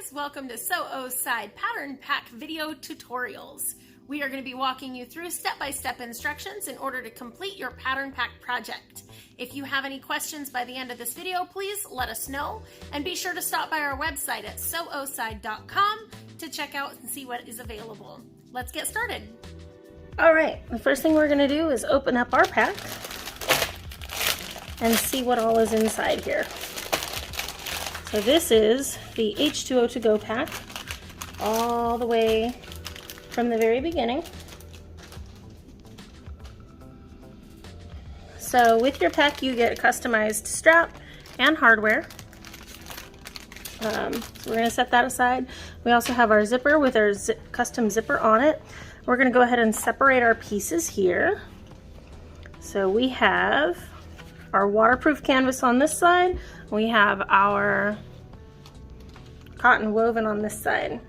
guys, welcome to Sew Side Pattern Pack video tutorials. We are going to be walking you through step-by-step instructions in order to complete your pattern pack project. If you have any questions by the end of this video, please let us know, and be sure to stop by our website at sewoside.com to check out and see what is available. Let's get started. All right, the first thing we're going to do is open up our pack and see what all is inside here. So this is the H2O to go pack, all the way from the very beginning. So with your pack you get a customized strap and hardware. So we're going to set that aside. We also have our zipper with our custom zipper on it. We're going to go ahead and separate our pieces here. So we have our waterproof canvas on this side. We have our cotton woven on this side.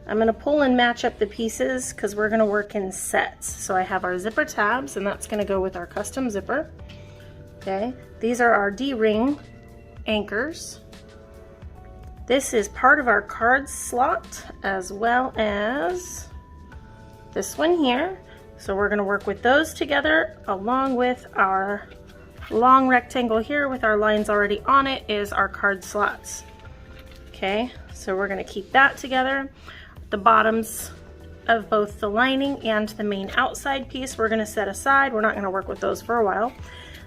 I'm going to pull and match up the pieces because we're going to work in sets. So I have our zipper tabs, and that's going to go with our custom zipper. Okay, these are our D-ring anchors. This is part of our card slot as well as this one here. So we're going to work with those together along with our long rectangle here with our lines already on it is our card slots. Okay, so we're going to keep that together. The bottoms of both the lining and the main outside piece we're going to set aside. We're not going to work with those for a while.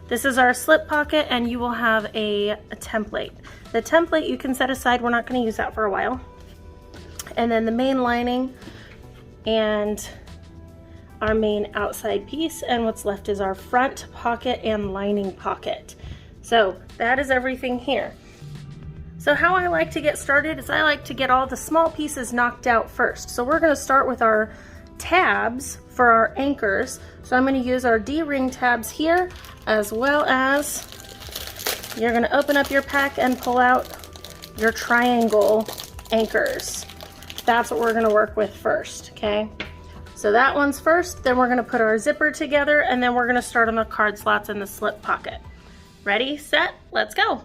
This is our slip pocket, and you will have a template. The template you can set aside. We're not going to use that for a while. And then the main lining and our main outside piece, and what's left is our front pocket and lining pocket. So that is everything here. So how I like to get started is I like to get all the small pieces knocked out first. So we're going to start with our tabs for our anchors. So I'm going to use our D-ring tabs here, as well as you're going to open up your pack and pull out your triangle anchors. That's what we're going to work with first, okay? So that one's first, then we're going to put our zipper together, and then we're going to start on the card slots and the slip pocket. Ready, set, let's go.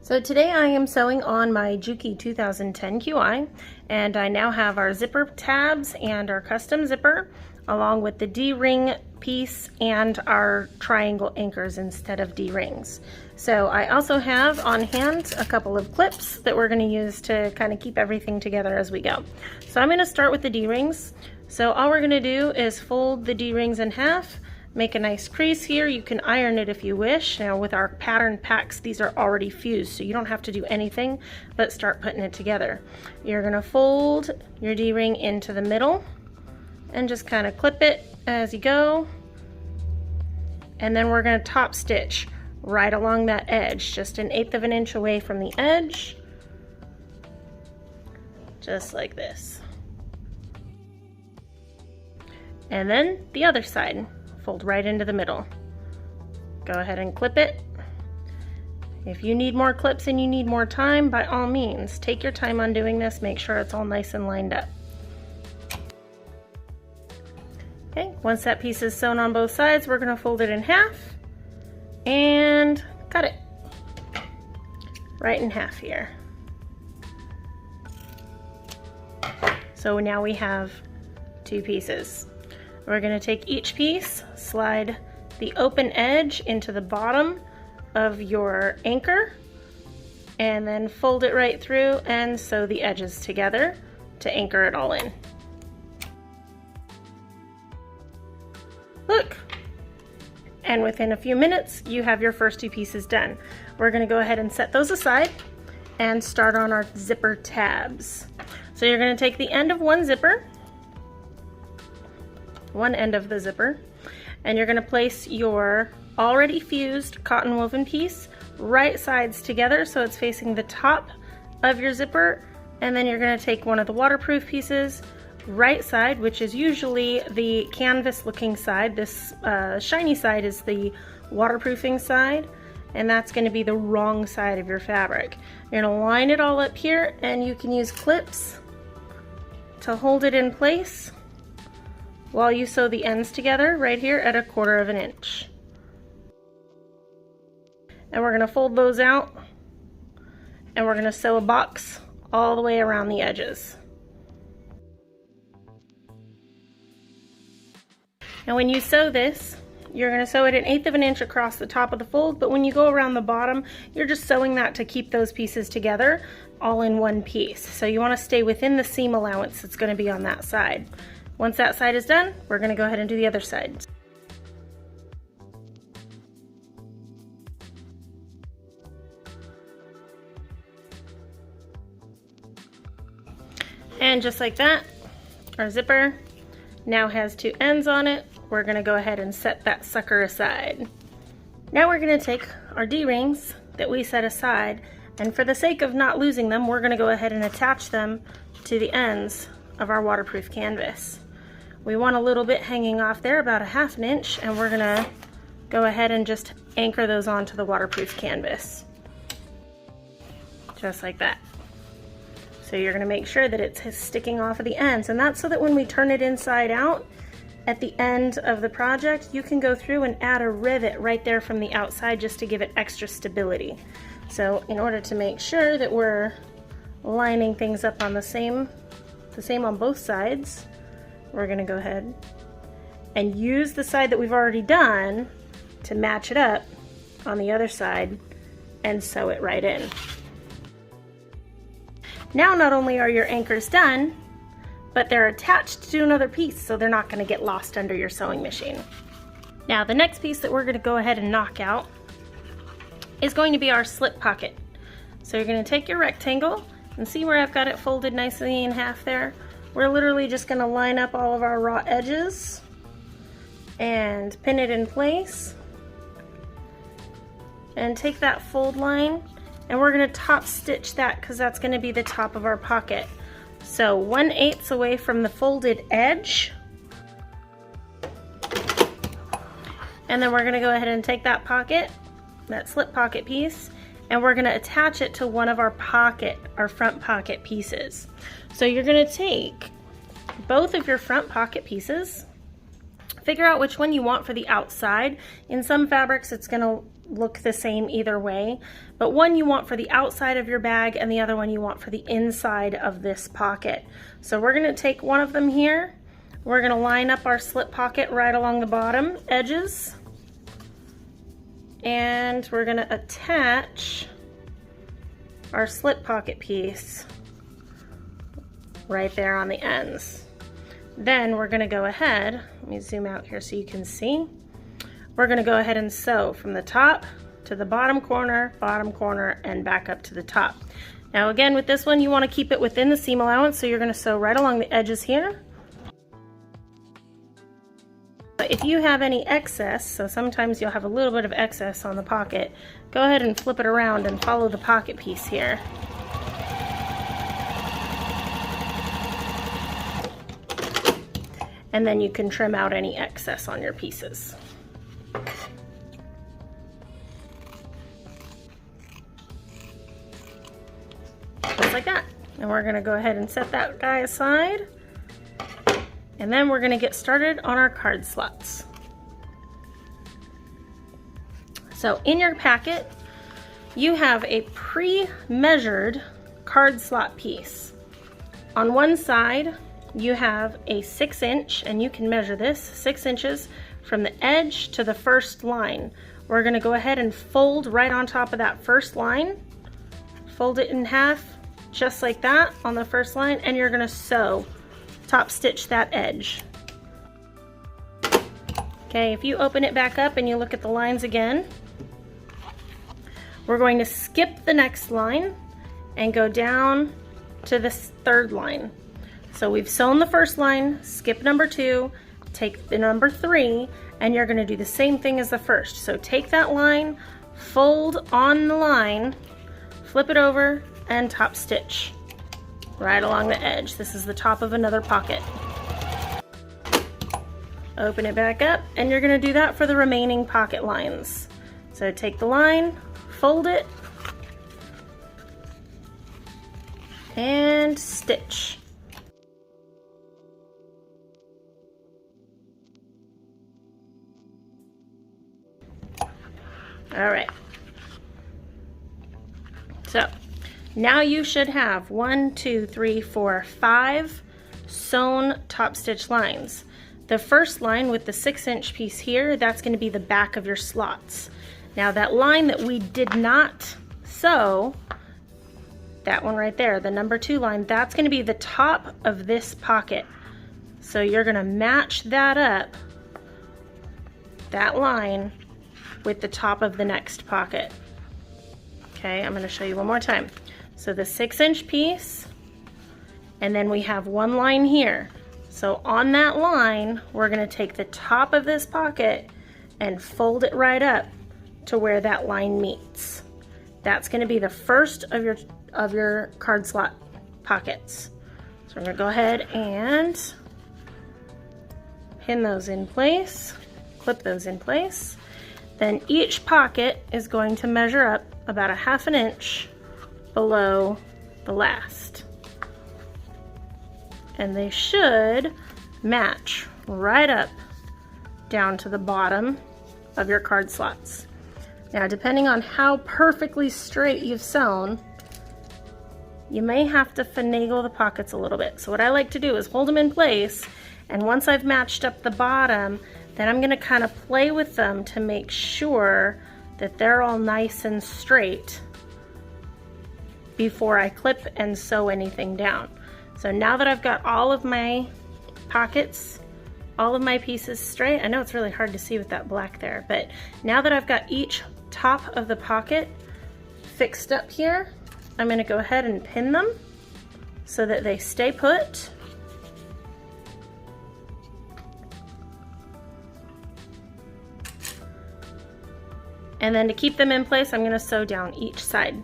So today I am sewing on my Juki 2010 QI, and I now have our zipper tabs and our custom zipper along with the D-ring piece and our triangle anchors instead of D-rings. So I also have on hand a couple of clips that we're going to use to kind of keep everything together as we go. So I'm going to start with the D-rings. So all we're going to do is fold the D-rings in half, make a nice crease here. You can iron it if you wish. Now with our pattern packs, these are already fused, so you don't have to do anything but start putting it together. You're going to fold your D-ring into the middle and just kind of clip it as you go. And then we're going to top stitch right along that edge, just 1/8 of an inch away from the edge, just like this. And then the other side, fold right into the middle. Go ahead and clip it. If you need more clips and you need more time, by all means, take your time on doing this. Make sure it's all nice and lined up. Okay, once that piece is sewn on both sides, we're going to fold it in half and cut it right in half here. So now we have two pieces. We're going to take each piece, slide the open edge into the bottom of your anchor, and then fold it right through and sew the edges together to anchor it all in. Look! And within a few minutes, you have your first two pieces done. We're going to go ahead and set those aside and start on our zipper tabs. So you're going to take the end of one end of the zipper, and you're going to place your already fused cotton woven piece right sides together so it's facing the top of your zipper, and then you're going to take one of the waterproof pieces right side, which is usually the canvas looking side. This shiny side is the waterproofing side, and that's going to be the wrong side of your fabric. You're going to line it all up here, and you can use clips to hold it in place while you sew the ends together right here at 1/4 of an inch. And we're going to fold those out, and we're going to sew a box all the way around the edges. And when you sew this, you're going to sew it 1/8 of an inch across the top of the fold, but when you go around the bottom, you're just sewing that to keep those pieces together all in one piece. So you want to stay within the seam allowance that's going to be on that side. Once that side is done, we're going to go ahead and do the other side. And just like that, our zipper now has 2 ends on it. We're going to go ahead and set that sucker aside. Now we're going to take our D-rings that we set aside, and for the sake of not losing them, we're going to go ahead and attach them to the ends of our waterproof canvas. We want a little bit hanging off there, about 1/2 inch, and we're going to go ahead and just anchor those onto the waterproof canvas. Just like that. So you're going to make sure that it's sticking off of the ends, and that's so that when we turn it inside out at the end of the project, you can go through and add a rivet right there from the outside just to give it extra stability. So in order to make sure that we're lining things up on the same on both sides, we're going to go ahead and use the side that we've already done to match it up on the other side and sew it right in. Now not only are your anchors done, but they're attached to another piece, so they're not going to get lost under your sewing machine. Now the next piece that we're going to go ahead and knock out is going to be our slip pocket. So you're going to take your rectangle, and see where I've got it folded nicely in half there? We're literally just going to line up all of our raw edges and pin it in place, and take that fold line, and we're going to top stitch that because that's going to be the top of our pocket. So 1/8 away from the folded edge, and then we're going to go ahead and take that pocket, that slip pocket piece, and we're going to attach it to one of our front pocket pieces. So you're going to take both of your front pocket pieces, figure out which one you want for the outside. In some fabrics it's going to look the same either way, but one you want for the outside of your bag and the other one you want for the inside of this pocket. So we're going to take one of them here, we're going to line up our slip pocket right along the bottom edges, and we're going to attach our slip pocket piece right there on the ends. Then we're going to go ahead, let me zoom out here so you can see. We're going to go ahead and sew from the top to the bottom corner, and back up to the top. Now again, with this one you want to keep it within the seam allowance, so you're going to sew right along the edges here. But if you have any excess, so sometimes you'll have a little bit of excess on the pocket, go ahead and flip it around and follow the pocket piece here. And then you can trim out any excess on your pieces. Just like that. And we're going to go ahead and set that guy aside. And then we're going to get started on our card slots. So in your packet, you have a pre-measured card slot piece. On one side, you have a 6-inch, and you can measure this 6 inches from the edge to the first line. We're going to go ahead and fold right on top of that first line. Fold it in half, just like that on the first line, and you're going to sew, top stitch that edge. Okay, if you open it back up and you look at the lines again, we're going to skip the next line and go down to this third line. So we've sewn the first line, skip number 2, take the number 3, and you're going to do the same thing as the first. So take that line, fold on the line, flip it over, and top stitch right along the edge. This is the top of another pocket. Open it back up, and you're going to do that for the remaining pocket lines. So take the line, fold it, and stitch. All right. So Now you should have 1, 2, 3, 4, 5 sewn top stitch lines. The first line with the 6-inch piece here, that's going to be the back of your slots. Now that line that we did not sew, that one right there, the number 2 line, that's going to be the top of this pocket. So you're going to match that up, that line, with the top of the next pocket. Okay, I'm going to show you one more time. So the 6-inch piece, and then we have one line here. So on that line, we're going to take the top of this pocket and fold it right up to where that line meets. That's going to be the first of your card slot pockets. So we're going to go ahead and pin those in place, clip those in place. Then each pocket is going to measure up about 1/2 inch below the last. And they should match right up down to the bottom of your card slots. Now, depending on how perfectly straight you've sewn, you may have to finagle the pockets a little bit. So what I like to do is hold them in place, and once I've matched up the bottom, then I'm going to kind of play with them to make sure that they're all nice and straight before I clip and sew anything down. So now that I've got all of my pockets, all of my pieces straight, I know it's really hard to see with that black there, but now that I've got each top of the pocket fixed up here, I'm going to go ahead and pin them so that they stay put. And then to keep them in place, I'm going to sew down each side.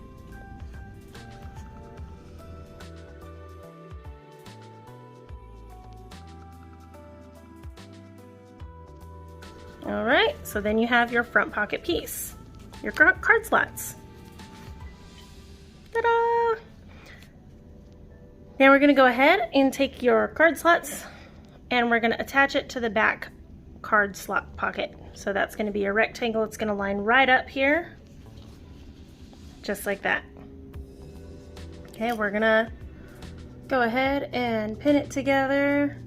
All right, so then you have your front pocket piece, your card slots. Ta-da! Now we're going to go ahead and take your card slots and we're going to attach it to the back card slot pocket. So that's going to be a rectangle. It's going to line right up here, just like that. Okay, we're going to go ahead and pin it together.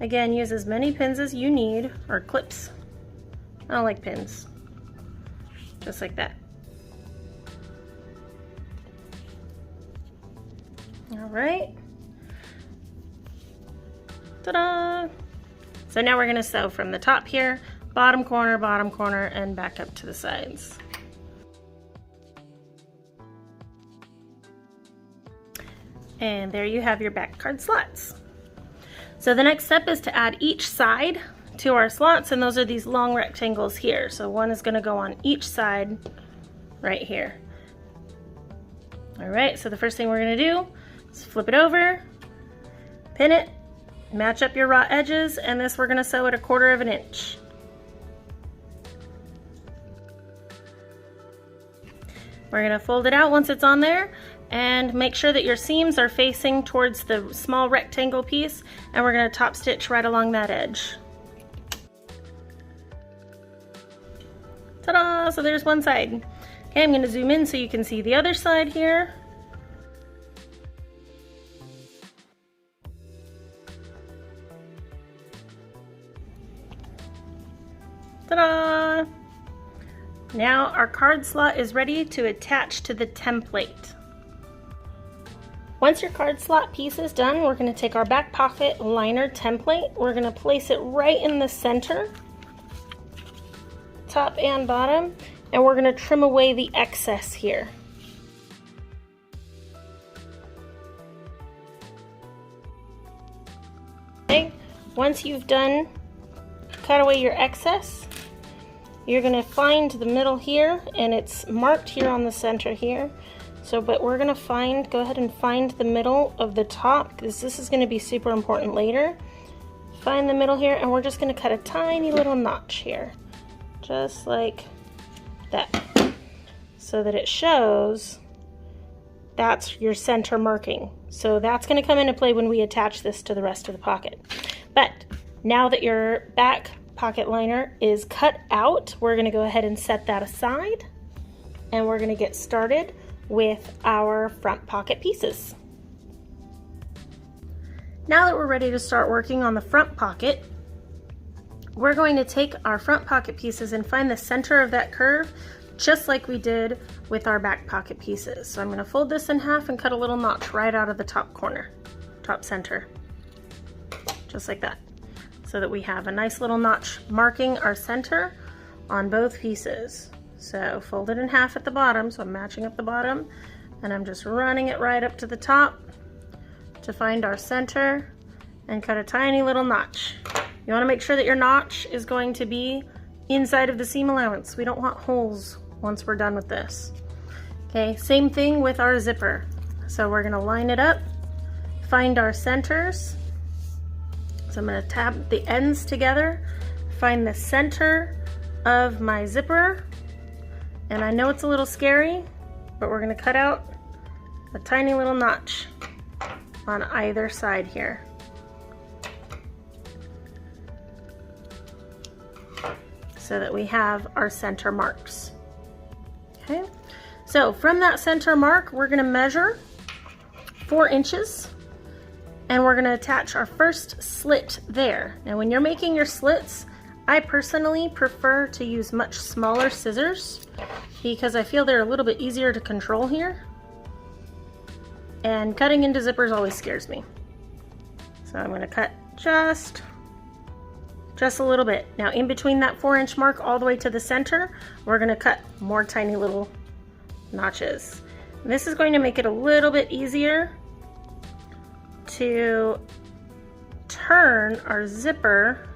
Again, use as many pins as you need, or clips. I don't like pins. Just like that. All right. Ta-da! So now we're going to sew from the top here, bottom corner, and back up to the sides. And there you have your back card slots. So the next step is to add each side to our slots, and those are these long rectangles here. So one is going to go on each side right here. All right, so the first thing we're going to do is flip it over, pin it, match up your raw edges, and this we're going to sew at 1/4 inch. We're going to fold it out once it's on there, and make sure that your seams are facing towards the small rectangle piece, and we're going to top stitch right along that edge. Ta-da! So there's one side. Okay, I'm going to zoom in so you can see the other side here. Ta-da! Now our card slot is ready to attach to the template. Once your card slot piece is done, we're going to take our back pocket liner template. We're going to place it right in the center, top and bottom, and we're going to trim away the excess here. Okay, once you've done cut away your excess, you're going to find the middle here, and it's marked here on the center here. So, but we're going to go ahead and find the middle of the top, because this is going to be super important later. Find the middle here, and we're just going to cut a tiny little notch here, just like that, so that it shows that's your center marking. So that's going to come into play when we attach this to the rest of the pocket. But now that your back pocket liner is cut out, we're going to go ahead and set that aside, and we're going to get started with our front pocket pieces. Now that we're ready to start working on the front pocket, we're going to take our front pocket pieces and find the center of that curve, just like we did with our back pocket pieces. So I'm going to fold this in half and cut a little notch right out of the top corner, top center, just like that, so that we have a nice little notch marking our center on both pieces. So fold it in half at the bottom, so I'm matching up the bottom, and I'm just running it right up to the top to find our center and cut a tiny little notch. You want to make sure that your notch is going to be inside of the seam allowance. We don't want holes once we're done with this. Okay, same thing with our zipper. So we're going to line it up, find our centers. So I'm going to tab the ends together, find the center of my zipper, and I know it's a little scary, but we're going to cut out a tiny little notch on either side here. So that we have our center marks. Okay, so from that center mark, we're going to measure 4 inches and we're going to attach our first slit there. Now when you're making your slits, I personally prefer to use much smaller scissors because I feel they're a little bit easier to control here, and cutting into zippers always scares me. So I'm going to cut just a little bit. Now in between that 4-inch mark all the way to the center, we're going to cut more tiny little notches. And this is going to make it a little bit easier to turn our zipper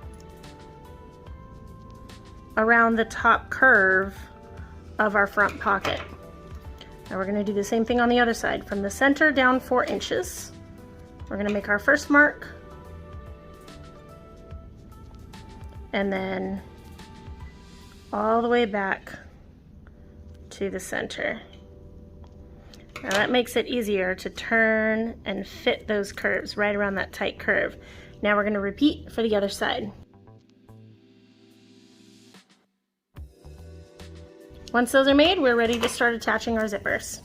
around the top curve of our front pocket. Now we're going to do the same thing on the other side. From the center down 4 inches, we're going to make our first mark, and then all the way back to the center. Now that makes it easier to turn and fit those curves right around that tight curve. Now we're going to repeat for the other side. Once those are made, we're ready to start attaching our zippers.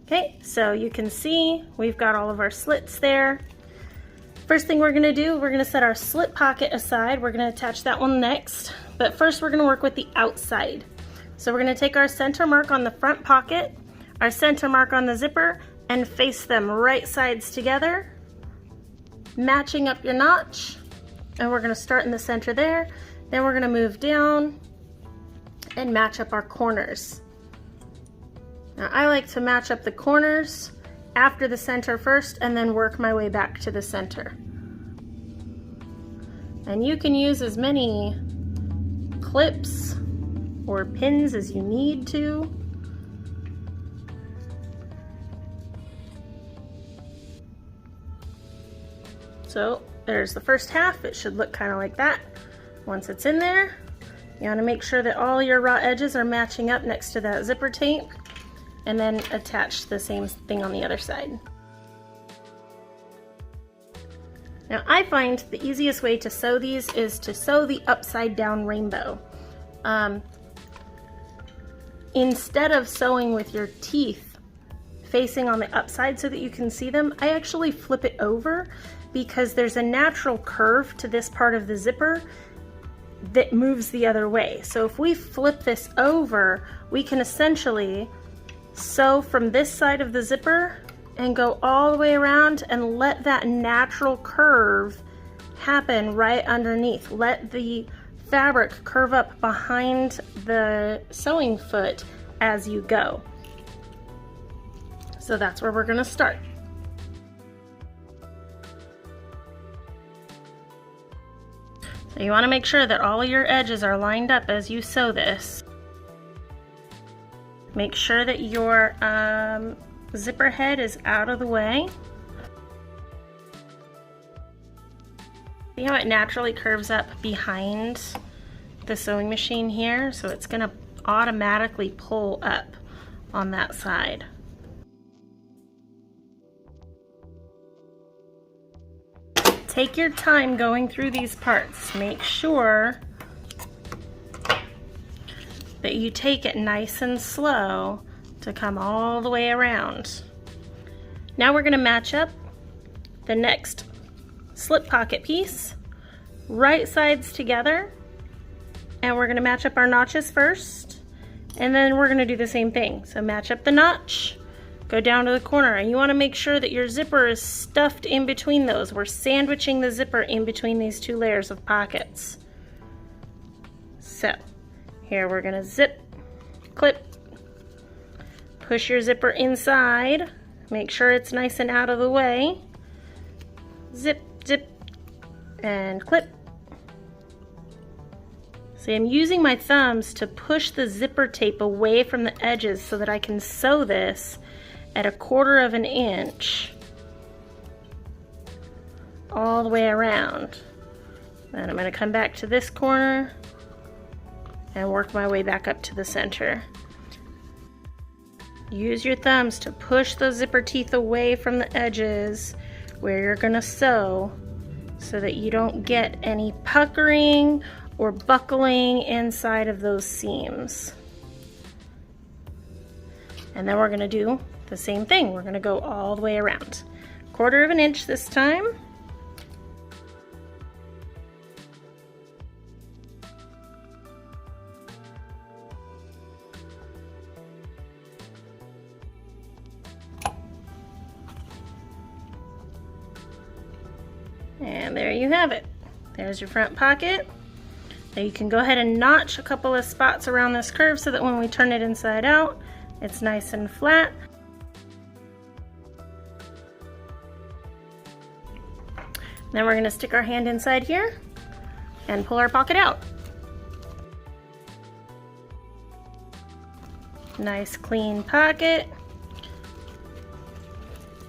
Okay, so you can see we've got all of our slits there. First thing we're going to do, we're going to set our slip pocket aside. We're going to attach that one next, but first we're going to work with the outside. So we're going to take our center mark on the front pocket, our center mark on the zipper, and face them right sides together, matching up your notch. And we're going to start in the center there, then we're going to move down and match up our corners. Now I like to match up the corners after the center first and then work my way back to the center. And you can use as many clips or pins as you need to. So there's the first half. It should look kind of like that. Once it's in there, you want to make sure that all your raw edges are matching up next to that zipper tape, and then attach the same thing on the other side. Now I find the easiest way to sew these is to sew the upside down rainbow. Instead of sewing with your teeth facing on the upside so that you can see them, I actually flip it over because there's a natural curve to this part of the zipper that moves the other way. So if we flip this over, we can essentially sew from this side of the zipper and go all the way around and let that natural curve happen right underneath. Let the fabric curve up behind the sewing foot as you go. So that's where we're going to start. So you want to make sure that all your edges are lined up as you sew this. Make sure that your zipper head is out of the way. See how it naturally curves up behind the sewing machine here? So it's going to automatically pull up on that side. Take your time going through these parts. Make sure that you take it nice and slow to come all the way around. Now we're going to match up the next slip pocket piece, right sides together, and we're going to match up our notches first, and then we're going to do the same thing. So match up the notch, go down to the corner, and you want to make sure that your zipper is stuffed in between those. We're sandwiching the zipper in between these two layers of pockets. So here we're going to zip, clip, push your zipper inside, make sure it's nice and out of the way, zip, zip, and clip. See, I'm using my thumbs to push the zipper tape away from the edges so that I can sew this at 1/4 inch all the way around. Then I'm going to come back to this corner and work my way back up to the center. Use your thumbs to push those zipper teeth away from the edges where you're going to sew so that you don't get any puckering or buckling inside of those seams. And then we're going to do the same thing. We're going to go all the way around. 1/4 inch this time. And there you have it. There's your front pocket. Now you can go ahead and notch a couple of spots around this curve so that when we turn it inside out, it's nice and flat. Then we're going to stick our hand inside here and pull our pocket out. Nice clean pocket.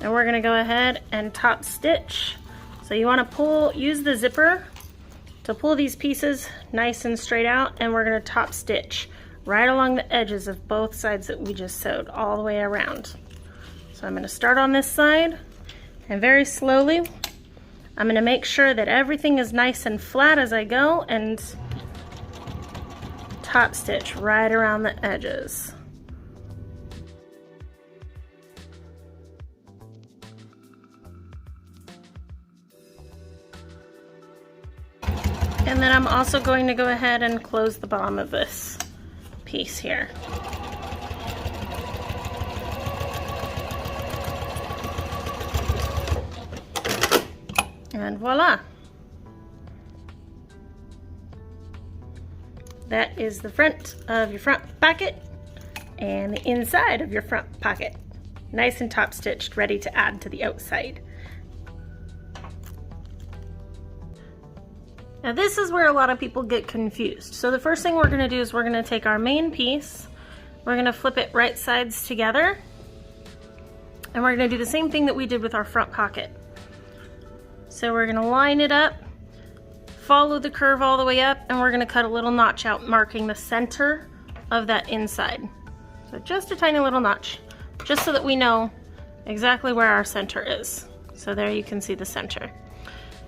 And we're going to go ahead and top stitch. So you want to use the zipper to pull these pieces nice and straight out, and we're going to top stitch right along the edges of both sides that we just sewed all the way around. So I'm going to start on this side, and very slowly I'm going to make sure that everything is nice and flat as I go and top stitch right around the edges. And then I'm also going to go ahead and close the bottom of this piece here. And voila! That is the front of your front pocket and the inside of your front pocket. Nice and top stitched, ready to add to the outside. Now this is where a lot of people get confused. So the first thing we're going to do is we're going to take our main piece, we're going to flip it right sides together, and we're going to do the same thing that we did with our front pocket. So we're going to line it up, follow the curve all the way up, and we're going to cut a little notch out marking the center of that inside. So just a tiny little notch, just so that we know exactly where our center is. So there you can see the center.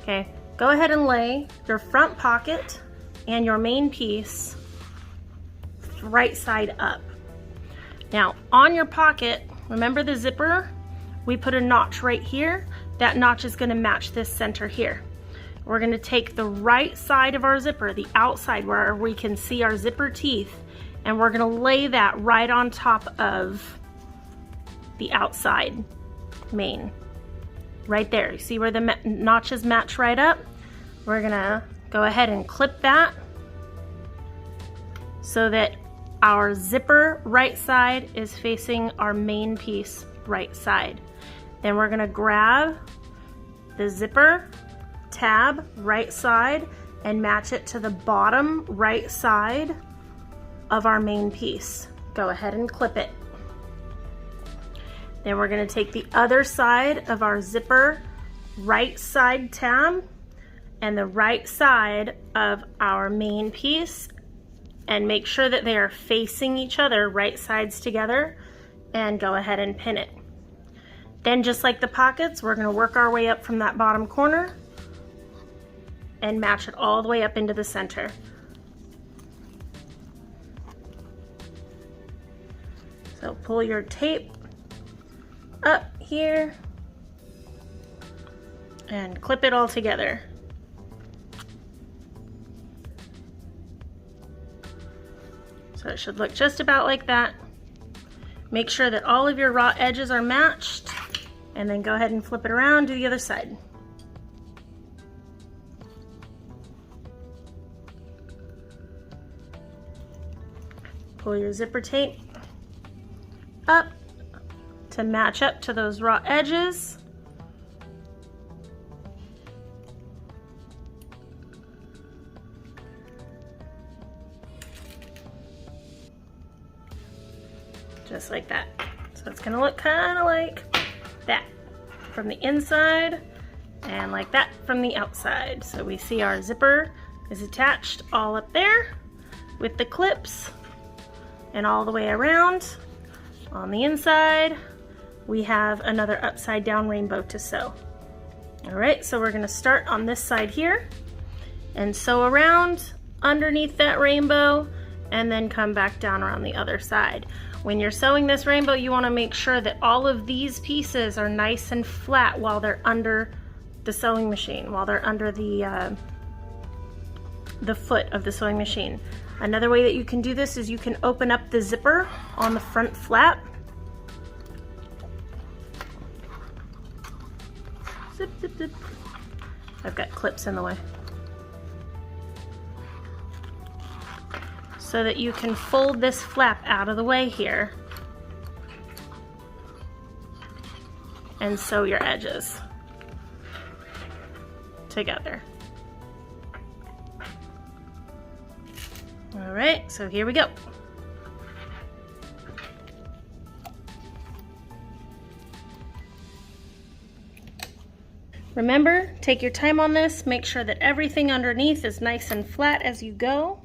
Okay. Go ahead and lay your front pocket and your main piece right side up. Now on your pocket, remember the zipper? We put a notch right here. That notch is going to match this center here. We're going to take the right side of our zipper, the outside where we can see our zipper teeth, and we're going to lay that right on top of the outside main. Right there, you see where the notches match right up? We're gonna go ahead and clip that so that our zipper right side is facing our main piece right side. Then we're gonna grab the zipper tab right side and match it to the bottom right side of our main piece. Go ahead and clip it. Then we're going to take the other side of our zipper right side tab and the right side of our main piece and make sure that they are facing each other, right sides together, and go ahead and pin it. Then just like the pockets, we're going to work our way up from that bottom corner and match it all the way up into the center. So pull your tape up here and clip it all together. So it should look just about like that. Make sure that all of your raw edges are matched, and then go ahead and flip it around, do the other side. Pull your zipper tape up to match up to those raw edges. Just like that. So it's gonna look kind of like that from the inside and like that from the outside. So we see our zipper is attached all up there with the clips and all the way around. On the inside, we have another upside down rainbow to sew. All right, so we're gonna start on this side here and sew around underneath that rainbow and then come back down around the other side. When you're sewing this rainbow, you wanna make sure that all of these pieces are nice and flat while they're under the sewing machine, while they're under the foot of the sewing machine. Another way that you can do this is you can open up the zipper on the front flap. Zip, zip, zip. I've got clips in the way. So that you can fold this flap out of the way here and sew your edges together. All right, so here we go. Remember, take your time on this. Make sure that everything underneath is nice and flat as you go.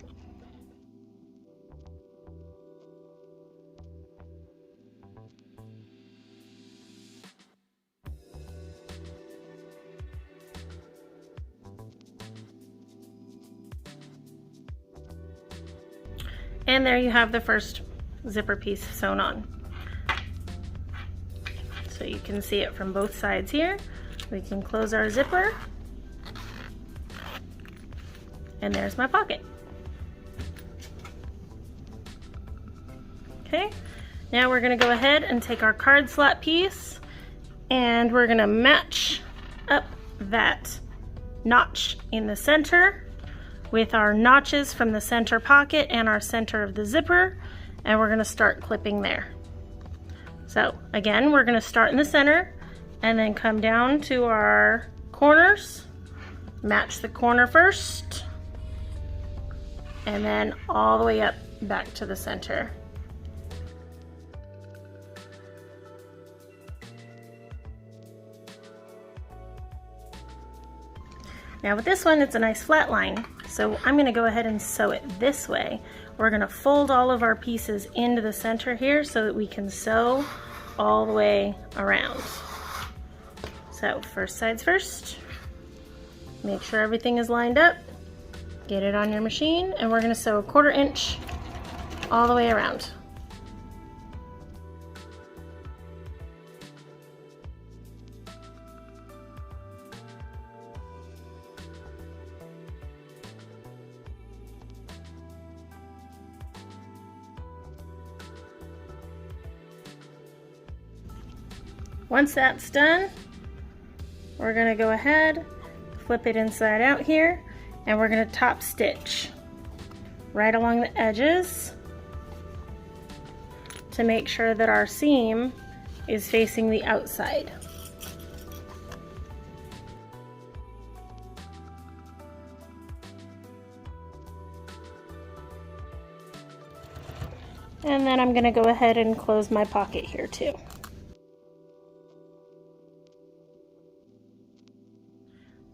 And there you have the first zipper piece sewn on. So you can see it from both sides here. We can close our zipper. And there's my pocket. Okay, now we're gonna go ahead and take our card slot piece and we're gonna match up that notch in the center with our notches from the center pocket and our center of the zipper, and we're gonna start clipping there. So again, we're gonna start in the center and then come down to our corners, match the corner first, and then all the way up back to the center. Now with this one, it's a nice flat line, so I'm gonna go ahead and sew it this way. We're gonna fold all of our pieces into the center here so that we can sew all the way around. So first sides first, make sure everything is lined up, get it on your machine, and we're gonna sew 1/4 inch all the way around. Once that's done, we're gonna go ahead, flip it inside out here, and we're gonna top stitch right along the edges to make sure that our seam is facing the outside. And then I'm gonna go ahead and close my pocket here too.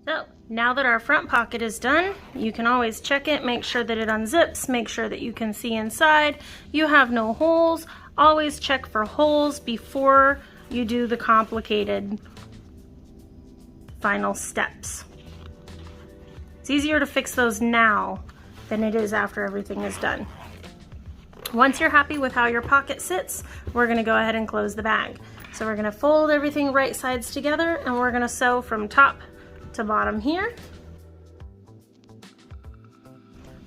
So now that our front pocket is done, you can always check it, make sure that it unzips, make sure that you can see inside. You have no holes. Always check for holes before you do the complicated final steps. It's easier to fix those now than it is after everything is done. Once you're happy with how your pocket sits, we're gonna go ahead and close the bag. So we're gonna fold everything right sides together and we're gonna sew from top to bottom here.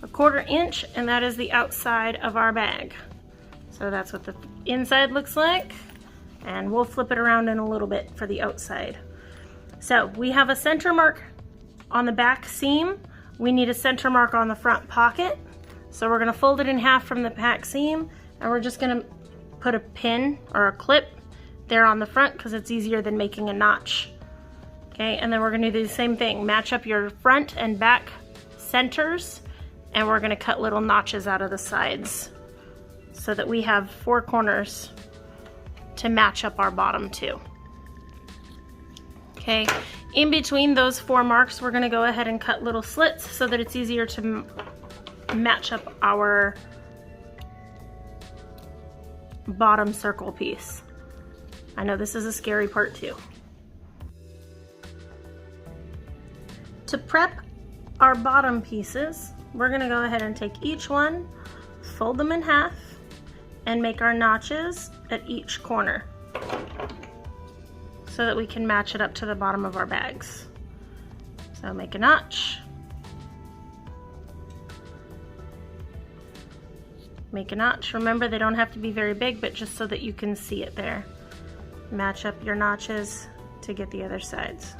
1/4 inch, and that is the outside of our bag. So that's what the inside looks like, and we'll flip it around in a little bit for the outside. So we have a center mark on the back seam. We need a center mark on the front pocket. So we're gonna fold it in half from the back seam, and we're just gonna put a pin or a clip there on the front because it's easier than making a notch. Okay, and then we're gonna do the same thing. Match up your front and back centers, and we're gonna cut little notches out of the sides so that we have 4 corners to match up our bottom too. Okay, in between those 4 marks, we're gonna go ahead and cut little slits so that it's easier to match up our bottom circle piece. I know this is a scary part too. To prep our bottom pieces, we're gonna go ahead and take each one, fold them in half, and make our notches at each corner so that we can match it up to the bottom of our bags. So make a notch, make a notch. Remember, they don't have to be very big, but just so that you can see it there. Match up your notches to get the other sides.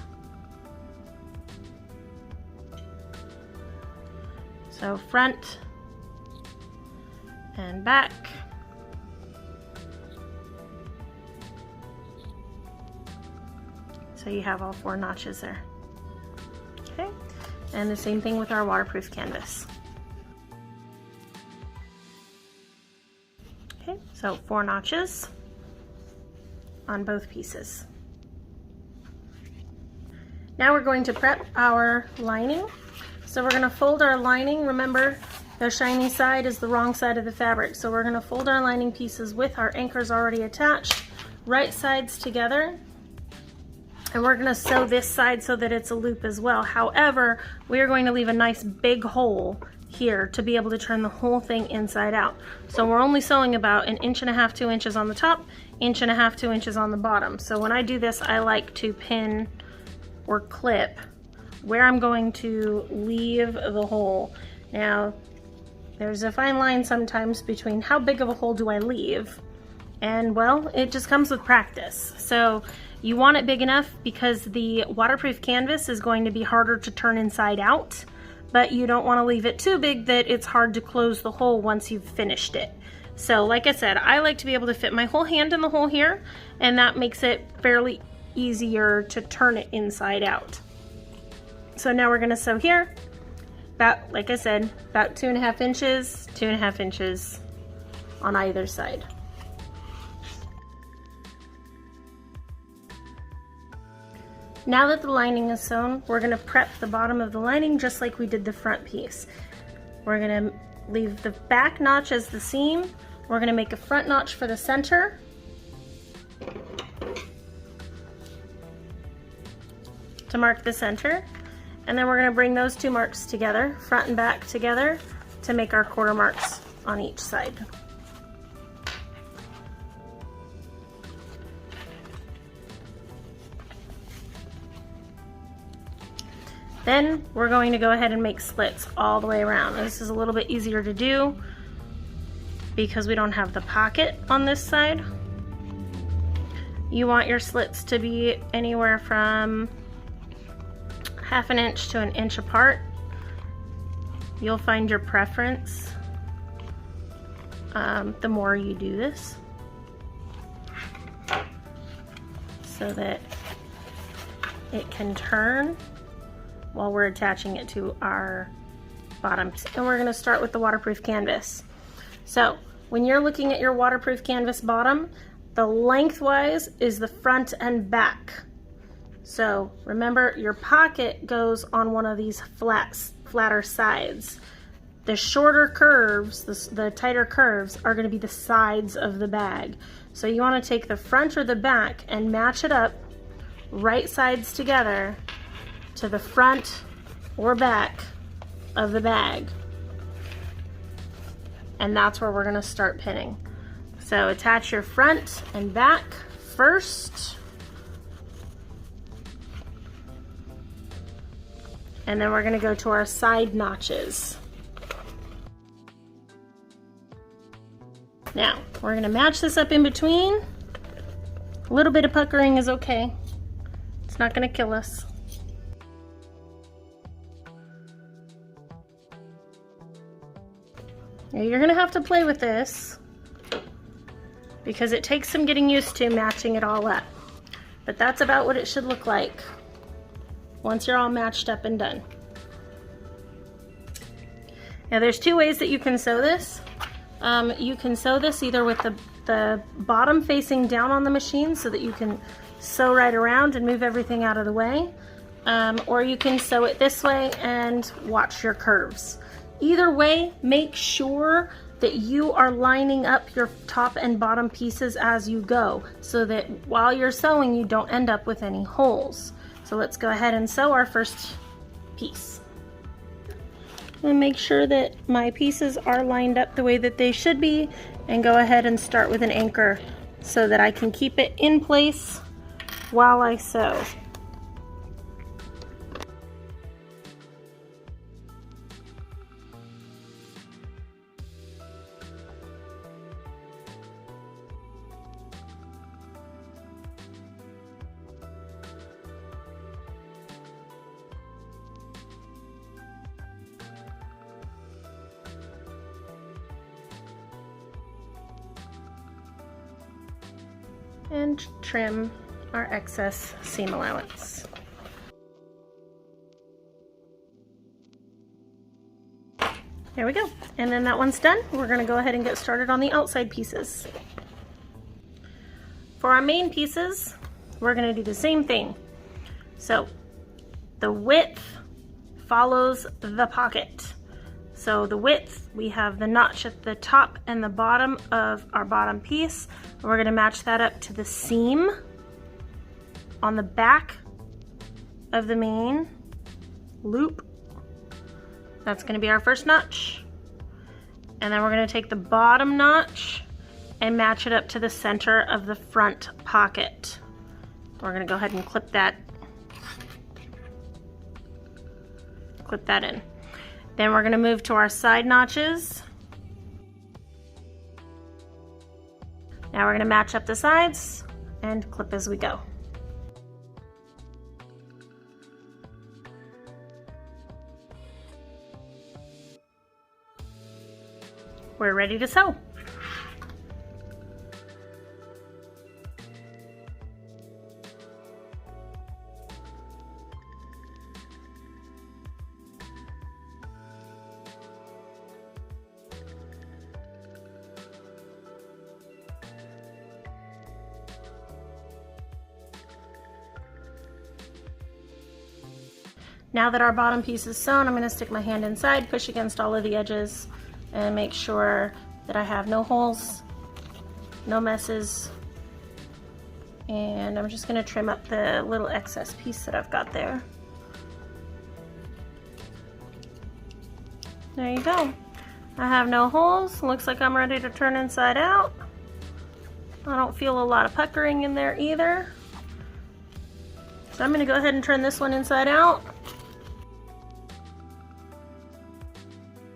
So front and back. So you have all 4 notches there. Okay, and the same thing with our waterproof canvas. Okay, so 4 notches on both pieces. Now we're going to prep our lining. So we're gonna fold our lining. Remember, the shiny side is the wrong side of the fabric. So we're gonna fold our lining pieces with our anchors already attached, right sides together. And we're gonna sew this side so that it's a loop as well. However, we are going to leave a nice big hole here to be able to turn the whole thing inside out. So we're only sewing about 1.5 inches, 2 inches on the top, 1.5 inches, 2 inches on the bottom. So when I do this, I like to pin or clip where I'm going to leave the hole. Now, there's a fine line sometimes between how big of a hole do I leave, and well, it just comes with practice. So you want it big enough because the waterproof canvas is going to be harder to turn inside out, but you don't want to leave it too big that it's hard to close the hole once you've finished it. So like I said, I like to be able to fit my whole hand in the hole here, and that makes it fairly easier to turn it inside out. So now we're gonna sew here, about, like I said, about 2.5 inches, 2.5 inches on either side. Now that the lining is sewn, we're gonna prep the bottom of the lining just like we did the front piece. We're gonna leave the back notch as the seam. We're gonna make a front notch for the center. To mark the center. And then we're gonna bring those 2 marks together, front and back together, to make our quarter marks on each side. Then we're going to go ahead and make slits all the way around. This is a little bit easier to do because we don't have the pocket on this side. You want your slits to be anywhere from 1/2 inch to 1 inch apart. You'll find your preference the more you do this, so that it can turn while we're attaching it to our bottom. And we're gonna start with the waterproof canvas. So when you're looking at your waterproof canvas bottom, the lengthwise is the front and back. So remember, your pocket goes on one of these flatter sides. The shorter curves, the tighter curves, are going to be the sides of the bag. So you want to take the front or the back and match it up right sides together to the front or back of the bag. and that's where we're going to start pinning. So attach your front and back first, and then we're going to go to our side notches. Now we're going to match this up in between. A little bit of puckering is okay. It's not going to kill us. Now you're going to have to play with this because it takes some getting used to matching it all up. But that's about what it should look like once you're all matched up and done. Now there's two ways that you can sew this. You can sew this either with the bottom facing down on the machine so that you can sew right around and move everything out of the way, or you can sew it this way and watch your curves. Either way, make sure that you are lining up your top and bottom pieces as you go so that while you're sewing you don't end up with any holes. So let's go ahead and sew our first piece. And make sure that my pieces are lined up the way that they should be, and go ahead and start with an anchor so that I can keep it in place while I sew. And trim our excess seam allowance. There we go. And then that one's done. We're going to go ahead and get started on the outside pieces. For our main pieces, we're going to do the same thing. So the width follows the pocket. So the width, we have the notch at the top and the bottom of our bottom piece. We're going to match that up to the seam on the back of the main loop. That's going to be our first notch. And then we're going to take the bottom notch and match it up to the center of the front pocket. We're going to go ahead and clip that in. Then we're going to move to our side notches. Now we're going to match up the sides and clip as we go. We're ready to sew. Now that our bottom piece is sewn, I'm going to stick my hand inside, push against all of the edges, and make sure that I have no holes, no messes. And I'm just going to trim up the little excess piece that I've got there. There you go. I have no holes. Looks like I'm ready to turn inside out. I don't feel a lot of puckering in there either. So I'm going to go ahead and turn this one inside out.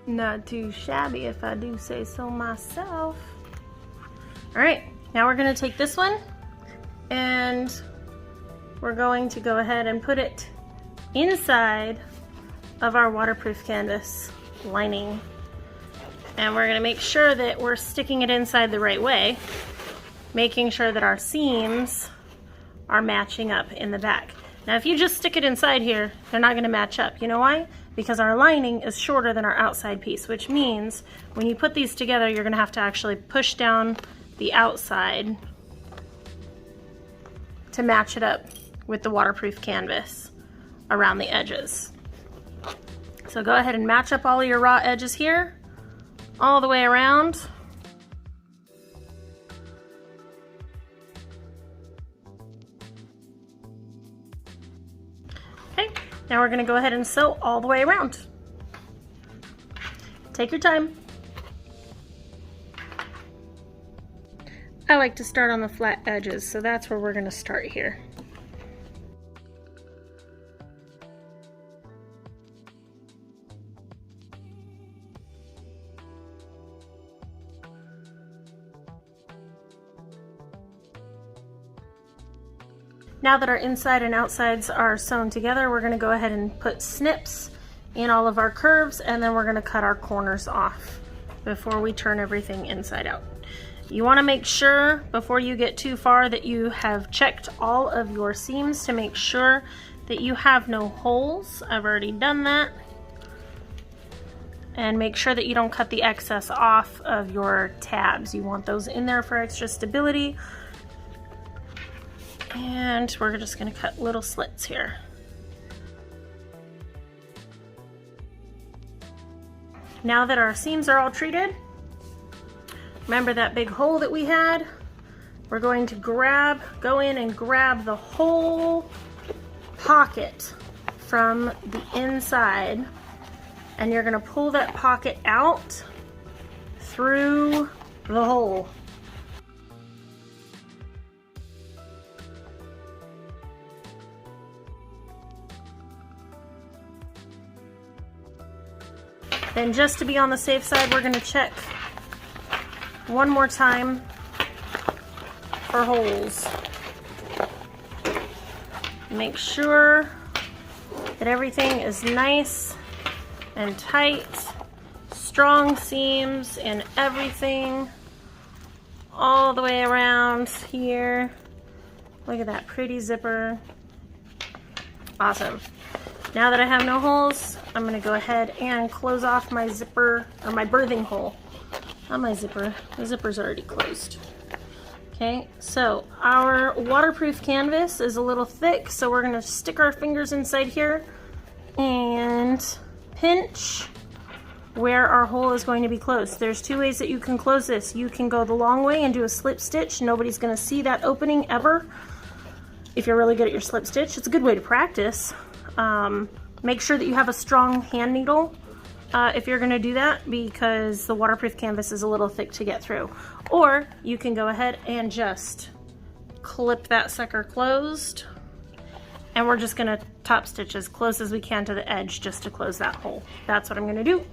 Not too shabby if I do say so myself. Alright, now we're going to take this one and we're going to go ahead and put it inside of our waterproof canvas lining. And we're going to make sure that we're sticking it inside the right way, making sure that our seams are matching up in the back. Now if you just stick it inside here, they're not going to match up. You know why? Because our lining is shorter than our outside piece, which means when you put these together, you're going to have to actually push down the outside to match it up with the waterproof canvas around the edges. So go ahead and match up all of your raw edges here, all the way around. Okay, now we're going to go ahead and sew all the way around. Take your time. I like to start on the flat edges, so that's where we're going to start here. Now that our inside and outsides are sewn together, we're going to go ahead and put snips in all of our curves, and then we're going to cut our corners off before we turn everything inside out. You want to make sure before you get too far that you have checked all of your seams to make sure that you have no holes. I've already done that. And make sure that you don't cut the excess off of your tabs. You want those in there for extra stability. And we're just going to cut little slits here. Now that our seams are all treated, remember that big hole that we had? We're going to go in and grab the whole pocket from the inside, and you're going to pull that pocket out through the hole. Then just to be on the safe side, we're going to check one more time for holes. Make sure that everything is nice and tight, strong seams and everything all the way around here. Look at that pretty zipper. Awesome. Now that I have no holes, I'm going to go ahead and close off my zipper, or my birthing hole. Not my zipper. The zipper's already closed. Okay, so our waterproof canvas is a little thick, so we're going to stick our fingers inside here and pinch where our hole is going to be closed. There's two ways that you can close this. You can go the long way and do a slip stitch. Nobody's going to see that opening ever. If you're really good at your slip stitch, it's a good way to practice. Make sure that you have a strong hand needle if you're going to do that, because the waterproof canvas is a little thick to get through. Or you can go ahead and just clip that sucker closed, and we're just going to top stitch as close as we can to the edge just to close that hole. That's what I'm going to do.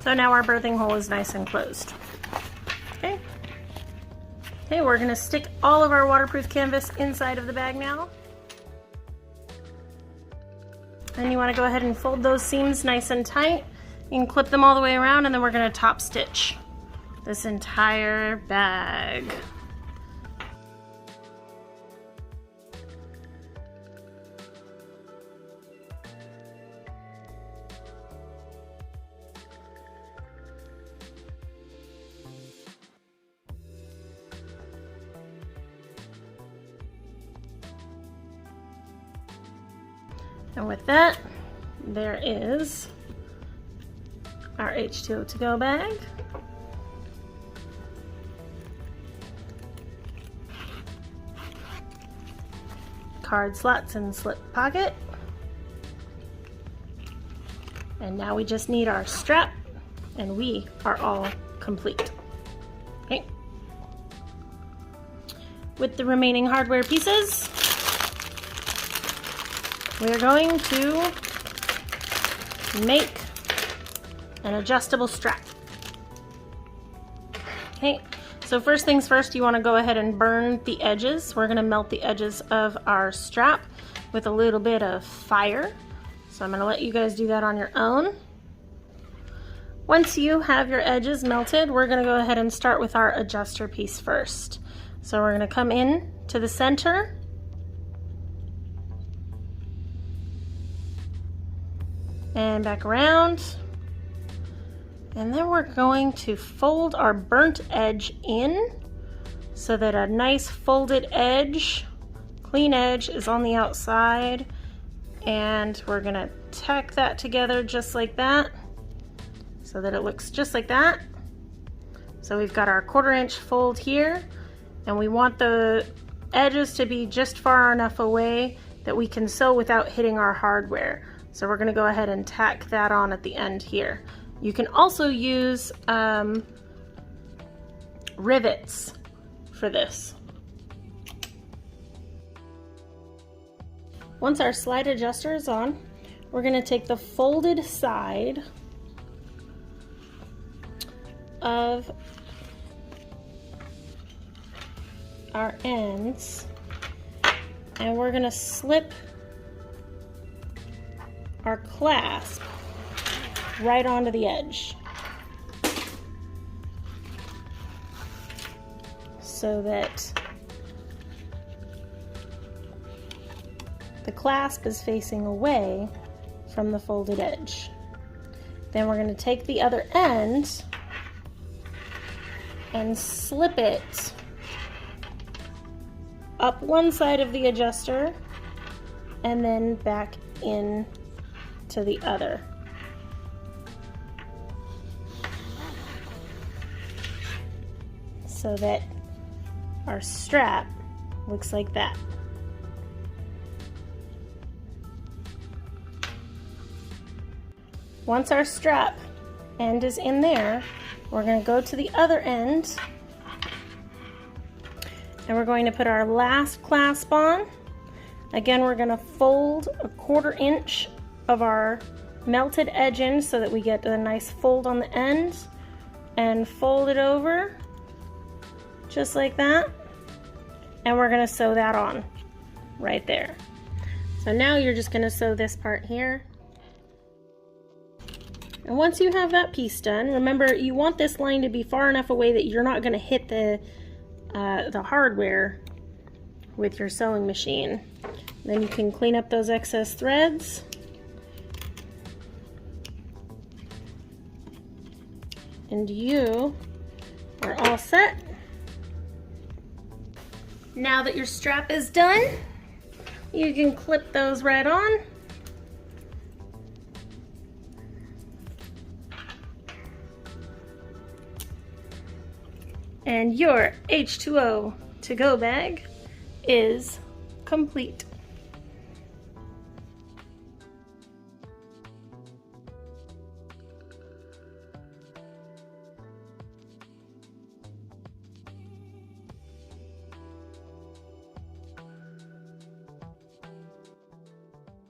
So now our birthing hole is nice and closed. Okay. Okay, we're going to stick all of our waterproof canvas inside of the bag now. And you want to go ahead and fold those seams nice and tight. You can clip them all the way around, and then we're going to top stitch this entire bag. And with that, there is our H2O to go bag. Card slots and slip pocket. And now we just need our strap, and we are all complete. Okay. With the remaining hardware pieces, we're going to make an adjustable strap. Okay, so first things first, you want to go ahead and burn the edges. We're going to melt the edges of our strap with a little bit of fire. So I'm going to let you guys do that on your own. Once you have your edges melted, we're going to go ahead and start with our adjuster piece first. So we're going to come in to the center, and back around, and then we're going to fold our burnt edge in so that a nice folded edge, clean edge, is on the outside, and we're gonna tack that together just like that so that it looks just like that. So we've got our 1/4 inch fold here, and we want the edges to be just far enough away that we can sew without hitting our hardware. So we're going to go ahead and tack that on at the end here. You can also use rivets for this. Once our slide adjuster is on, we're going to take the folded side of our ends and we're going to slip our clasp right onto the edge so that the clasp is facing away from the folded edge. Then we're going to take the other end and slip it up one side of the adjuster and then back in to the other. So that our strap looks like that. Once our strap end is in there, we're going to go to the other end and we're going to put our last clasp on. Again, we're going to fold 1/4 inch of our melted edge in so that we get a nice fold on the end and fold it over just like that. And we're going to sew that on right there. So now you're just going to sew this part here. And once you have that piece done, remember you want this line to be far enough away that you're not going to hit the hardware with your sewing machine. Then you can clean up those excess threads. And you are all set. Now that your strap is done, you can clip those right on. And your H2O to-go bag is complete.